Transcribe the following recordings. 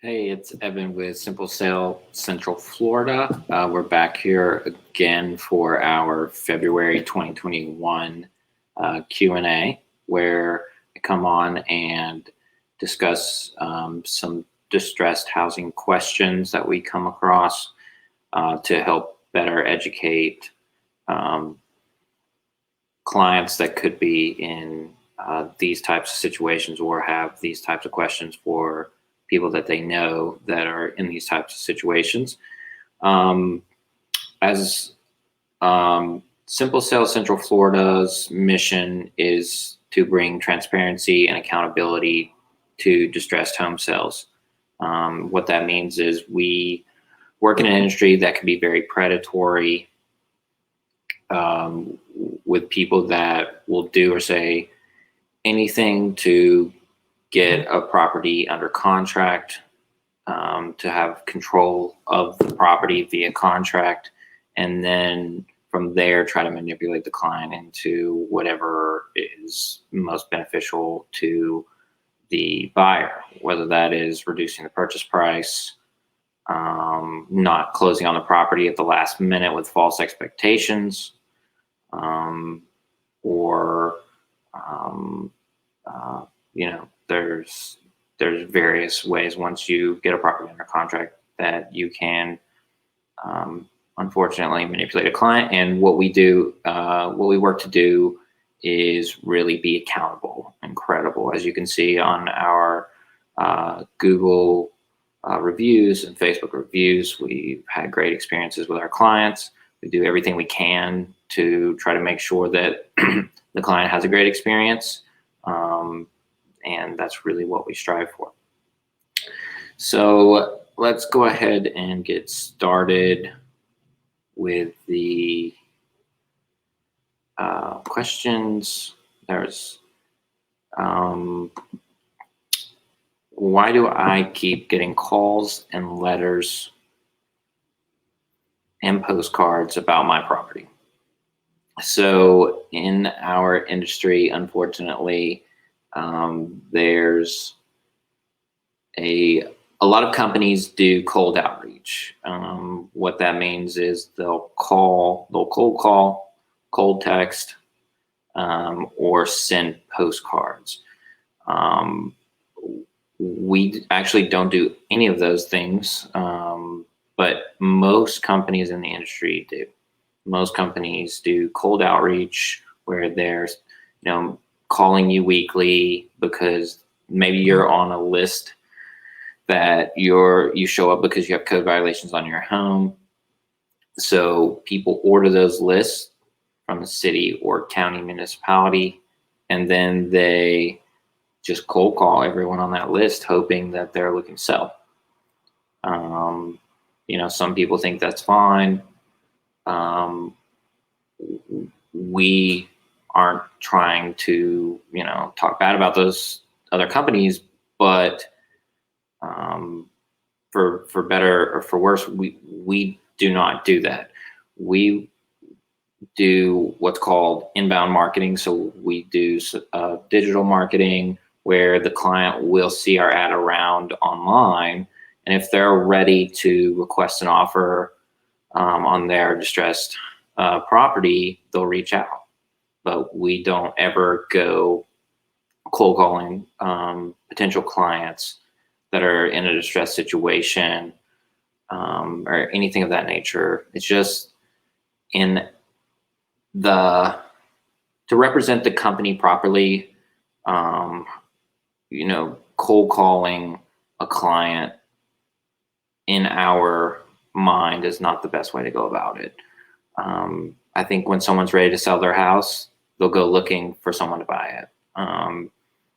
Hey, it's Evan with Simple Sale Central Florida. We're back here again for our February 2021 Q&A, where I come on and discuss some distressed housing questions that we come across to help better educate um, clients that could be in these types of situations or have these types of questions for people that they know that are in these types of situations. As Simple Sale Central Florida's mission is to bring transparency and accountability to distressed home sales. What that means is we work in an industry that can be very predatory, with people that will do or say anything to get a property under contract, to have control of the property via contract, and then from there try to manipulate the client into whatever is most beneficial to the buyer, whether that is reducing the purchase price, not closing on the property at the last minute with false expectations, or there's various ways once you get a property under contract that you can unfortunately manipulate a client. And what we work to do is really be accountable and credible. As you can see on our Google reviews and Facebook reviews, we've had great experiences with our clients. We do everything we can to try to make sure that the client has a great experience. And that's really what we strive for. So let's go ahead and get started with the questions. There's why do I keep getting calls and letters and postcards about my property? So in our industry, unfortunately, there's a lot of companies do cold outreach. What that means is they'll cold call, cold text, or send postcards. We actually don't do any of those things, but most companies in the industry do. Most companies do cold outreach where they're, calling you weekly because maybe you're on a list that you show up because you have code violations on your home. So people order those lists from the city or county municipality, and then they just cold call everyone on that list, hoping that they're looking to sell. Some people think that's fine. We aren't trying to, talk bad about those other companies, but for better or for worse, we do not do that. We do what's called inbound marketing. So we do digital marketing where the client will see our ad around online, and if they're ready to request an offer on their distressed property, they'll reach out. But we don't ever go cold calling potential clients that are in a distressed situation or anything of that nature. It's just to represent the company properly. Cold calling a client in our mind is not the best way to go about it. I think when someone's ready to sell their house, they'll go looking for someone to buy it.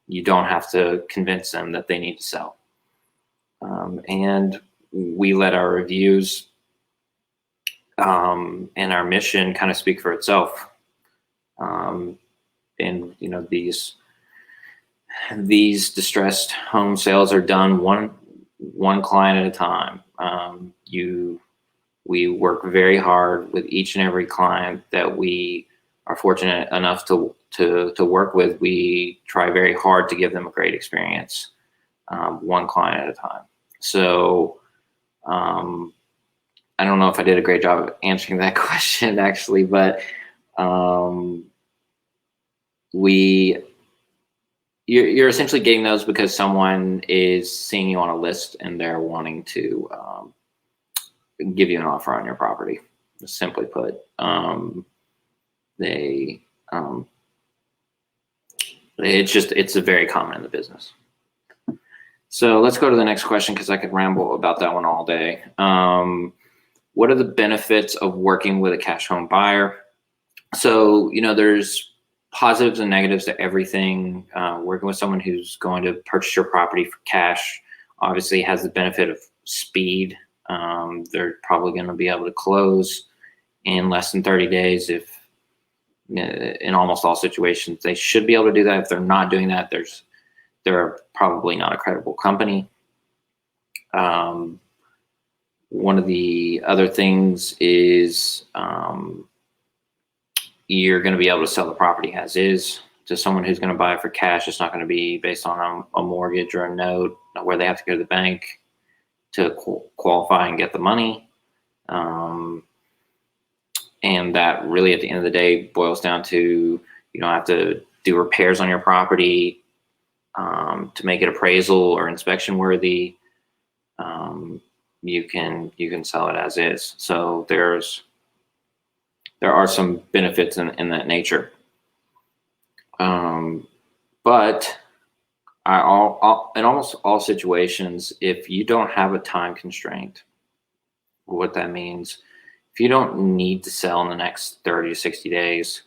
You don't have to convince them that they need to sell. And we let our reviews and our mission kind of speak for itself. These distressed home sales are done one client at a time. We work very hard with each and every client that we are fortunate enough to work with. We try very hard to give them a great experience, one client at a time. So I don't know if I did a great job of answering that question actually, but we you're essentially getting those because someone is seeing you on a list and they're wanting to give you an offer on your property. Simply put, they it's a very common in the business. So let's go to the next question because I could ramble about that one all day. What are the benefits of working with a cash home buyer? So, there's positives and negatives to everything. Working with someone who's going to purchase your property for cash obviously has the benefit of speed. They're probably going to be able to close in less than 30 days if in almost all situations they should be able to do that. If they're not doing that, they're probably not a credible company. One of the other things is you're going to be able to sell the property as is to someone who's going to buy it for cash. It's not going to be based on a mortgage or a note where they have to go to the bank to qualify and get the money. And that really, at the end of the day, boils down to you don't have to do repairs on your property to make it appraisal or inspection worthy. You can sell it as is. So there are some benefits in that nature. But in almost all situations, if you don't have a time constraint, what that means, if you don't need to sell in the next 30 to 60 days,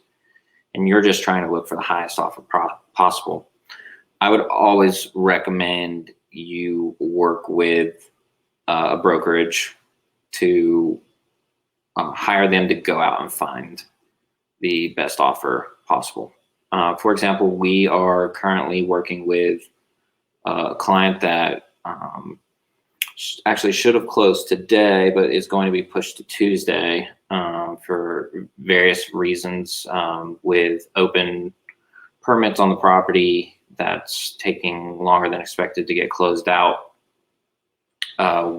and you're just trying to look for the highest offer possible, I would always recommend you work with a brokerage to hire them to go out and find the best offer possible. For example, we are currently working with a client that actually should have closed today, but is going to be pushed to Tuesday for various reasons with open permits on the property that's taking longer than expected to get closed out.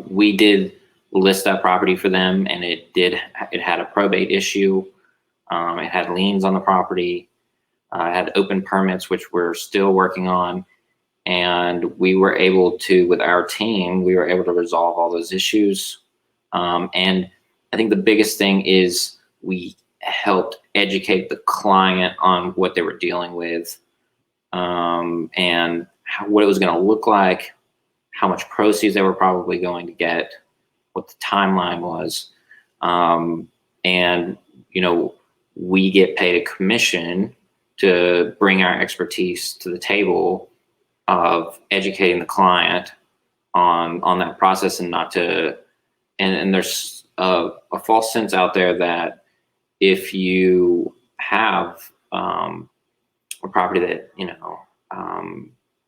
We did list that property for them, and it had a probate issue. It had liens on the property. It had open permits, which we're still working on. And we were able to, with our team, resolve all those issues. And I think the biggest thing is we helped educate the client on what they were dealing with, and what it was going to look like, how much proceeds they were probably going to get, what the timeline was. And, we get paid a commission to bring our expertise to the table of educating the client on that process, and not to, and there's a false sense out there that if you have a property that,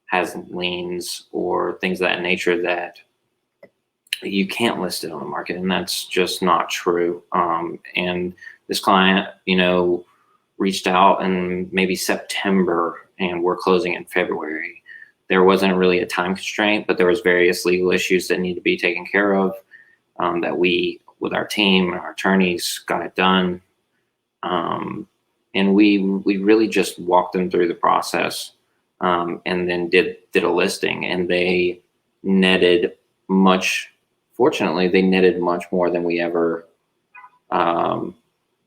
has liens or things of that nature, that you can't list it on the market, and that's just not true. And this client, reached out in maybe September, and we're closing in February. There wasn't really a time constraint, but there was various legal issues that need to be taken care of, that we, with our team and our attorneys, got it done. And we really just walked them through the process, and then did a listing, and they netted fortunately, they netted much more than we ever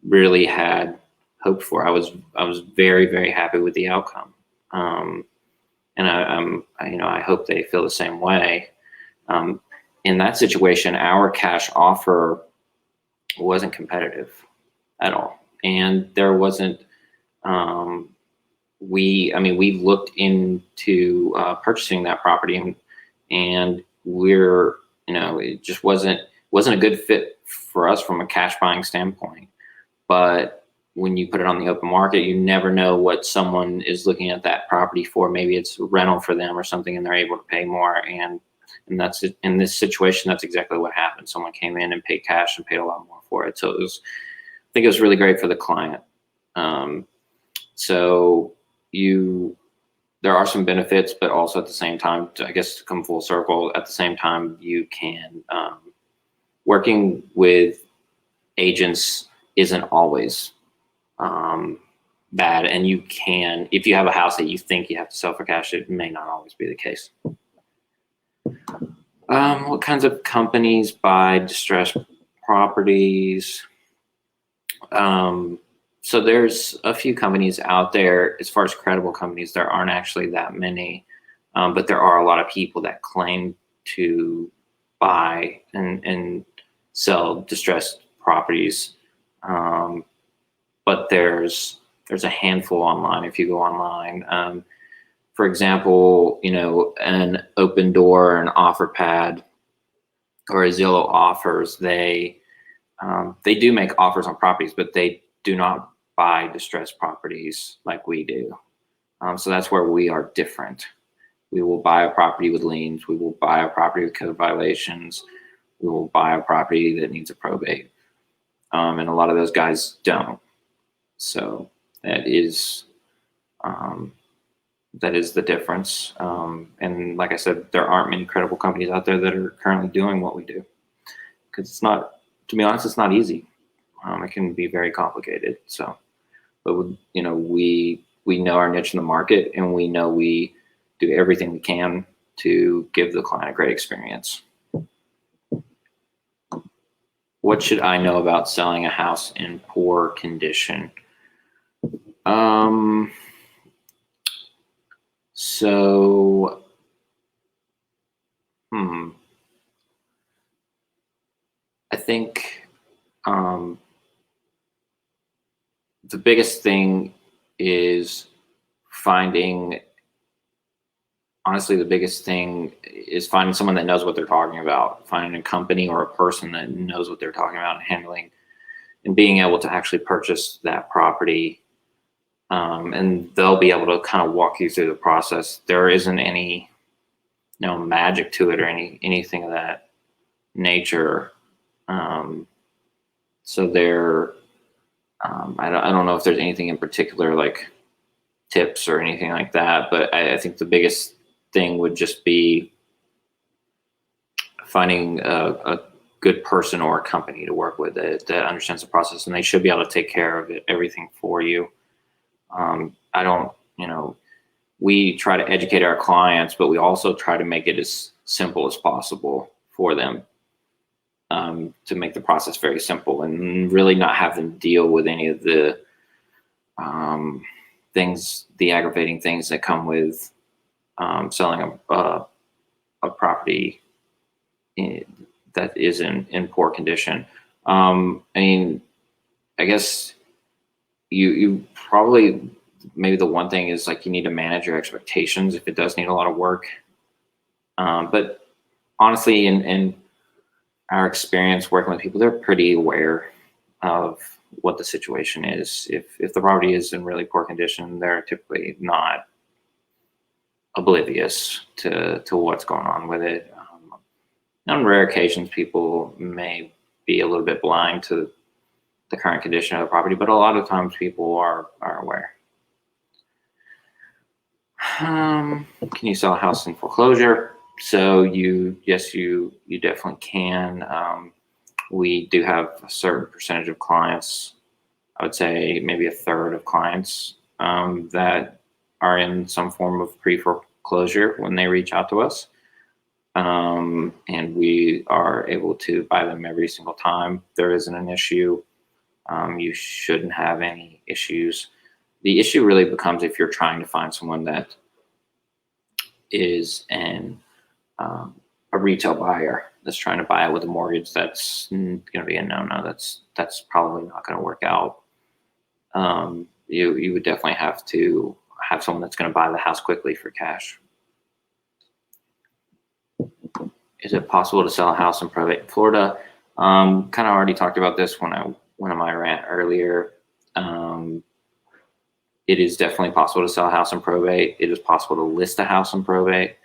really had hoped for. I was very, very happy with the outcome. And I hope they feel the same way. In that situation, our cash offer wasn't competitive at all. And there wasn't, we looked into purchasing that property, and we're, it just wasn't a good fit for us from a cash buying standpoint. But when you put it on the open market, you never know what someone is looking at that property for. Maybe it's a rental for them or something, and they're able to pay more. And that's it. In this situation, that's exactly what happened. Someone came in and paid cash and paid a lot more for it. So I think it was really great for the client. So there are some benefits, but also at the same time, I guess to come full circle, at the same time, you can, working with agents isn't always bad. And you can, if you have a house that you think you have to sell for cash, it may not always be the case. What kinds of companies buy distressed properties? So there's a few companies out there. As far as credible companies, there aren't actually that many, but there are a lot of people that claim to buy and sell distressed properties. But there's a handful online. If you go online, for example, an Open Door, an OfferPad, or a Zillow Offers, they do make offers on properties, but they do not buy distressed properties like we do. So that's where we are different. We will buy a property with liens. We will buy a property with code violations. We will buy a property that needs a probate. And a lot of those guys don't. So that is the difference. And like I said, there aren't many credible companies out there that are currently doing what we do, because it's not, to be honest, it's not easy. It can be very complicated. So, but we know our niche in the market, and we know we do everything we can to give the client a great experience. What should I know about selling a house in poor condition? So, I think the biggest thing is finding someone that knows what they're talking about, finding a company or a person that knows what they're talking about, and handling and being able to actually purchase that property. And they'll be able to kind of walk you through the process. There isn't any, magic to it or anything of that nature. So there, I don't know if there's anything in particular, like tips or anything like that, but I think the biggest thing would just be finding a good person or a company to work with that understands the process, and they should be able to take care of everything for you. We try to educate our clients, but we also try to make it as simple as possible for them, to make the process very simple and really not have them deal with any of the the aggravating things that come with selling a property that is in poor condition. I guess you probably, maybe the one thing is, like, you need to manage your expectations if it does need a lot of work. But honestly, in our experience working with people, they're pretty aware of what the situation is. If the property is in really poor condition, they're typically not oblivious to what's going on with it. On rare occasions, people may be a little bit blind to the current condition of the property, but a lot of times people are aware. Can you sell a house in foreclosure? So yes, you definitely can. We do have a certain percentage of clients, I would say maybe a third of clients, that are in some form of pre-foreclosure when they reach out to us. And we are able to buy them every single time. There isn't an issue. You shouldn't have any issues. The issue really becomes if you're trying to find someone that is a retail buyer that's trying to buy it with a mortgage. That's going to be a no-no. That's probably not going to work out. You would definitely have to have someone that's going to buy the house quickly for cash. Is it possible to sell a house in probate in Florida? Kind of already talked about this when I went on my rant earlier. It is definitely possible to sell a house in probate. It is possible to list a house in probate.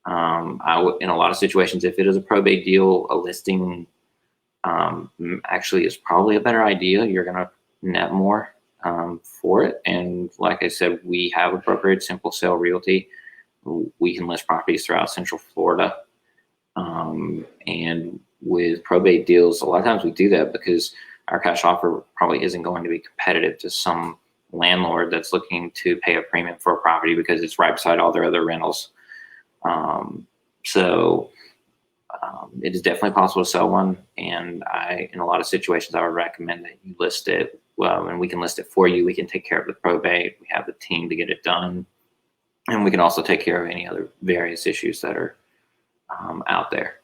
In a lot of situations, if it is a probate deal, a listing actually is probably a better idea. You're going to net more. for it. And like I said, we have a brokerage, Simple Sale Realty. We can list properties throughout Central Florida. And with probate deals, a lot of times we do that because our cash offer probably isn't going to be competitive to some landlord that's looking to pay a premium for a property because it's right beside all their other rentals. So it is definitely possible to sell one. And in a lot of situations, I would recommend that you list it. Well, and we can list it for you. We can take care of the probate. We have the team to get it done. And we can also take care of any other various issues that are out there.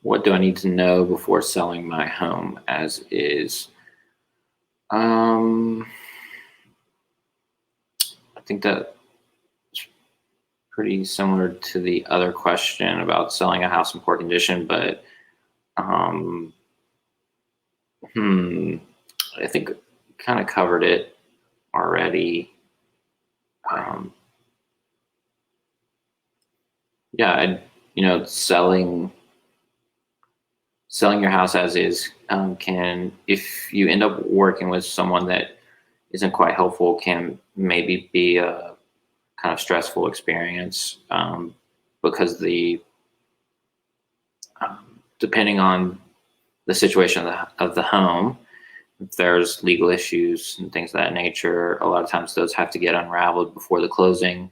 What do I need to know before selling my home as is? I think that's pretty similar to the other question about selling a house in poor condition, but I think kind of covered it already. Yeah, selling your house as is can, if you end up working with someone that isn't quite helpful, can maybe be a kind of stressful experience because depending on the situation of the home, if there's legal issues and things of that nature, a lot of times those have to get unraveled before the closing,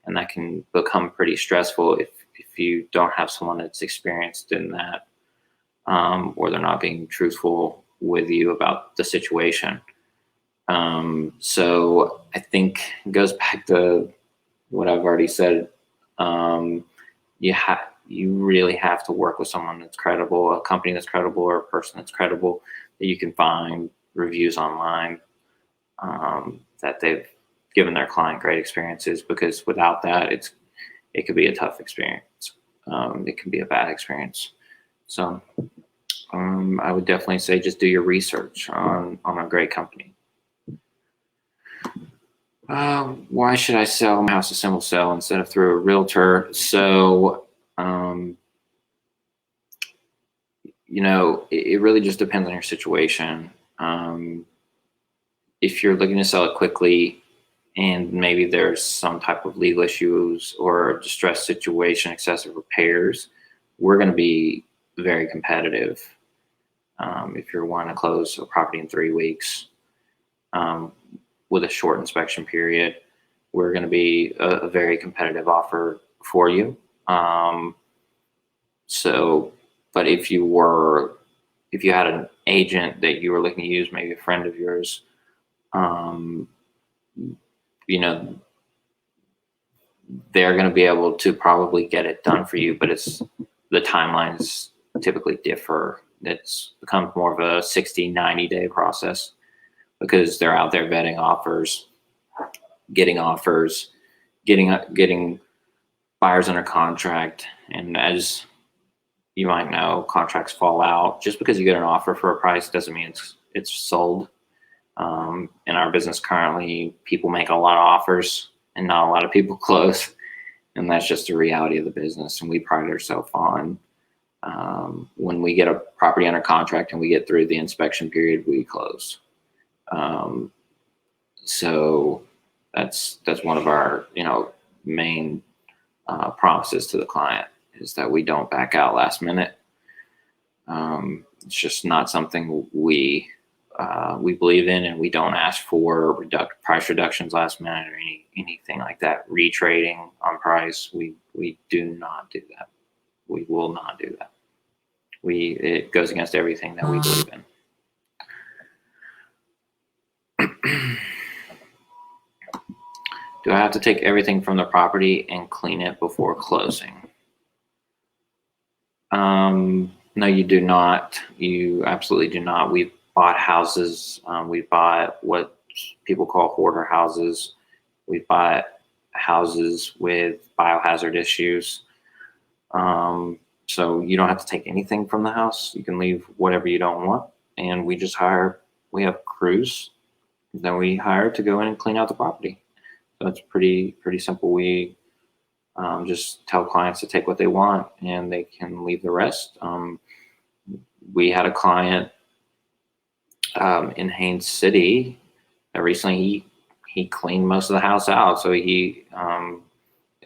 and that can become pretty stressful if you don't have someone that's experienced in that, or they're not being truthful with you about the situation. So I think it goes back to what I've already said. You really have to work with someone that's credible, a company that's credible, or a person that's credible, that you can find reviews online that they've given their client great experiences, because without that, it could be a tough experience. It can be a bad experience. So I would definitely say just do your research on a great company. Why should I sell my house a simple sale instead of through a realtor? So, it really just depends on your situation. If you're looking to sell it quickly and maybe there's some type of legal issues or a distressed situation, excessive repairs, we're going to be very competitive. If you're wanting to close a property in 3 weeks, with a short inspection period, we're going to be a very competitive offer for you. But if you had an agent that you were looking to use, maybe a friend of yours, they're going to be able to probably get it done for you, but the timelines typically differ. It's become more of a 60, 90-day process, because they're out there vetting offers, getting buyers under contract. And as you might know, contracts fall out. Just because you get an offer for a price doesn't mean it's sold. In our business currently, people make a lot of offers and not a lot of people close. And that's just the reality of the business. And we pride ourselves on when we get a property under contract and we get through the inspection period, we close. So that's one of our main promises to the client, is that we don't back out last minute. It's just not something we believe in, and we don't ask for price reductions last minute or anything like that. Retrading on price, we do not do that. We will not do that. It goes against everything that we believe in. Do I have to take everything from the property and clean it before closing? No, you do not. You absolutely do not. We've bought houses. We've bought what people call hoarder houses. We've bought houses with biohazard issues. So you don't have to take anything from the house. You can leave whatever you don't want. And we have crews that we hire to go in and clean out the property. So it's pretty simple. We just tell clients to take what they want and they can leave the rest. we had a client in Haines City that recently he cleaned most of the house out. So it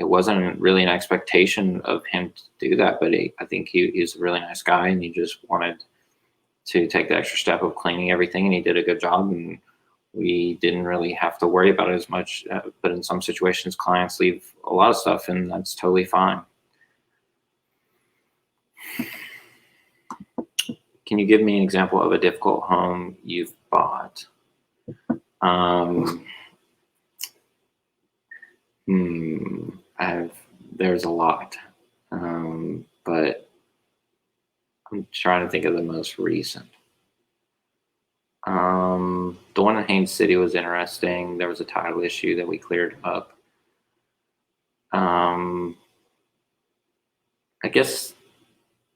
wasn't really an expectation of him to do that, but I think he's a really nice guy, and he just wanted to take the extra step of cleaning everything, and he did a good job, and we didn't really have to worry about it as much. But in some situations, clients leave a lot of stuff, and that's totally fine. Can you give me an example of a difficult home you've bought? There's a lot, but I'm trying to think of the most recent. The one in Haines City was interesting. There was a title issue that we cleared up. I guess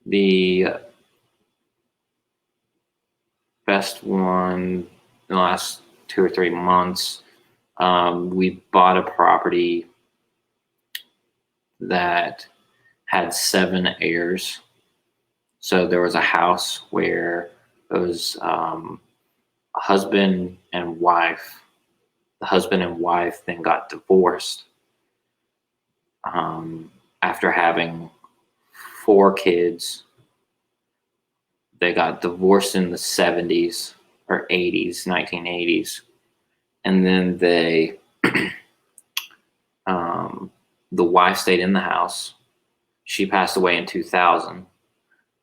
the best one in the last 2 or 3 months, we bought a property that had 7 heirs. So there was a house where it was a husband and wife. The husband and wife then got divorced after having 4 kids. They got divorced in the 70s or 80s, 1980s. And then the wife stayed in the house. She passed away in 2000.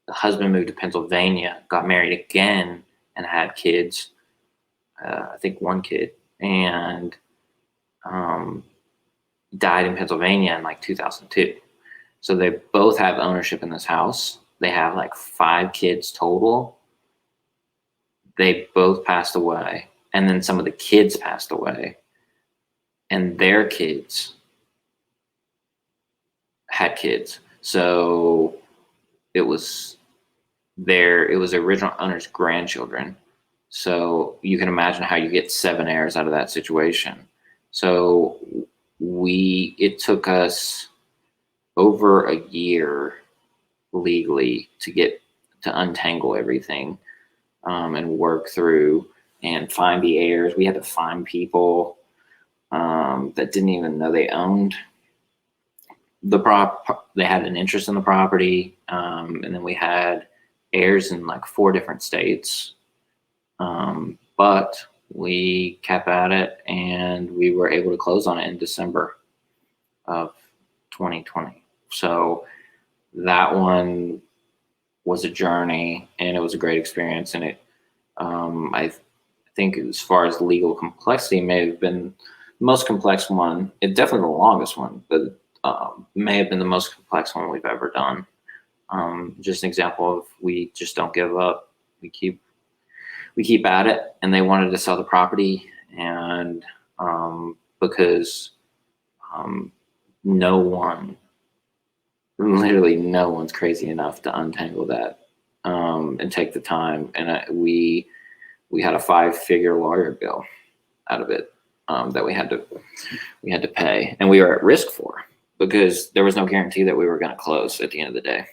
The husband moved to Pennsylvania, got married again, and had kids. I think 1 kid, and died in Pennsylvania in like 2002. So they both have ownership in this house. They have like 5 kids total. They both passed away, and then some of the kids passed away, and their kids had kids. So it was the original owner's grandchildren. So you can imagine how you get 7 heirs out of that situation. So it took us over a year legally to untangle everything, and work through and find the heirs. We had to find people that didn't even know they owned they had an interest in the property, and then we had heirs in like 4 different states, but we kept at it, and we were able to close on it in December of 2020. So that one was a journey, and it was a great experience. And I think as far as legal complexity, may have been the most complex one. It definitely the longest one, but may have been the most complex one we've ever done. Just an example of, we just don't give up. We keep at it, and they wanted to sell the property, and because literally no one's crazy enough to untangle that and take the time. And we had a 5-figure lawyer bill out of it that we had to pay, and we were at risk for, because there was no guarantee that we were going to close at the end of the day.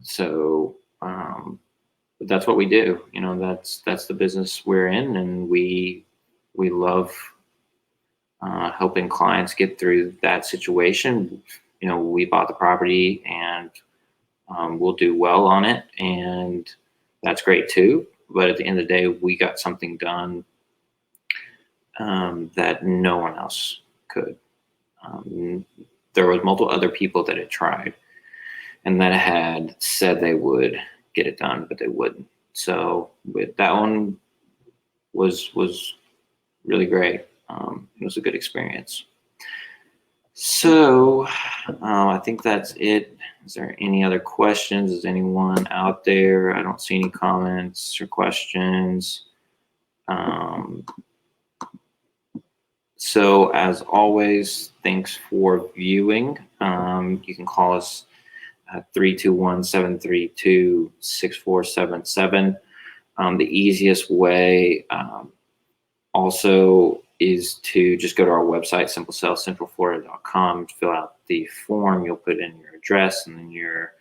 So but that's what we do. That's the business we're in, and we love helping clients get through that situation. We bought the property, and we'll do well on it, and that's great too. But at the end of the day, we got something done that no one else could. There was multiple other people that had tried and that had said they would get it done, but they wouldn't. So that one was really great. It was a good experience. So I think that's it. Is there any other questions? Is anyone out there? I don't see any comments or questions. So as always, thanks for viewing. You can call us at 321-732-6477. The easiest way also is to just go to our website, simplesalescentralflorida.com, fill out the form. You'll put in your address and then your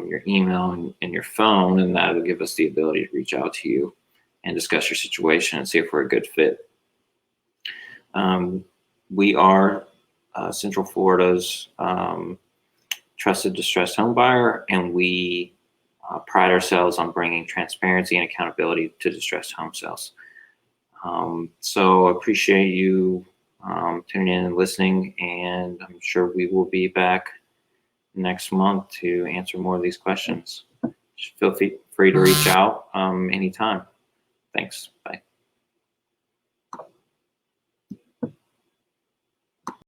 your email and your phone, and that will give us the ability to reach out to you and discuss your situation and see if we're a good fit. We are Central Florida's trusted distressed home buyer, and we pride ourselves on bringing transparency and accountability to distressed home sales. So I appreciate you tuning in and listening, and I'm sure we will be back next month to answer more of these questions. Just feel free to reach out anytime. Thanks. Bye.